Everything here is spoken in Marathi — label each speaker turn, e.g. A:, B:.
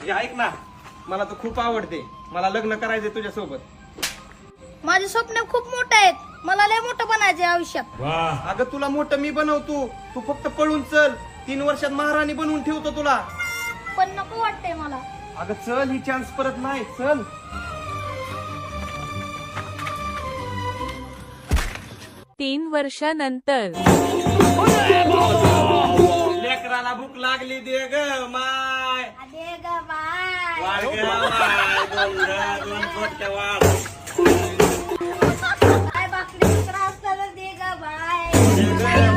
A: हे ऐक ना, मला तर खूप आवडते. मला लग्न करायचंय तुझ्यासोबत.
B: माझे स्वप्न खूप मोठे आहेत. मला लय मोठं बनायचे आयुष्यात.
A: अगं तुला मोठं मी बनवतो, तू फक्त पळून चल. 3 वर्षात महाराणी बनवून ठेवतो तुला.
B: पण नको वाटतंय मला.
A: अगं चल, ही चान्स परत नाही. चल.
C: 3 वर्षानंतर
A: लेकराला भूक लागली दे ग माय.
B: अरे ग बाय.
A: वाढ ग माय. दोन छोट्या वाढ.
B: काय बाकरी असताना दे ग बाय.
A: दे ग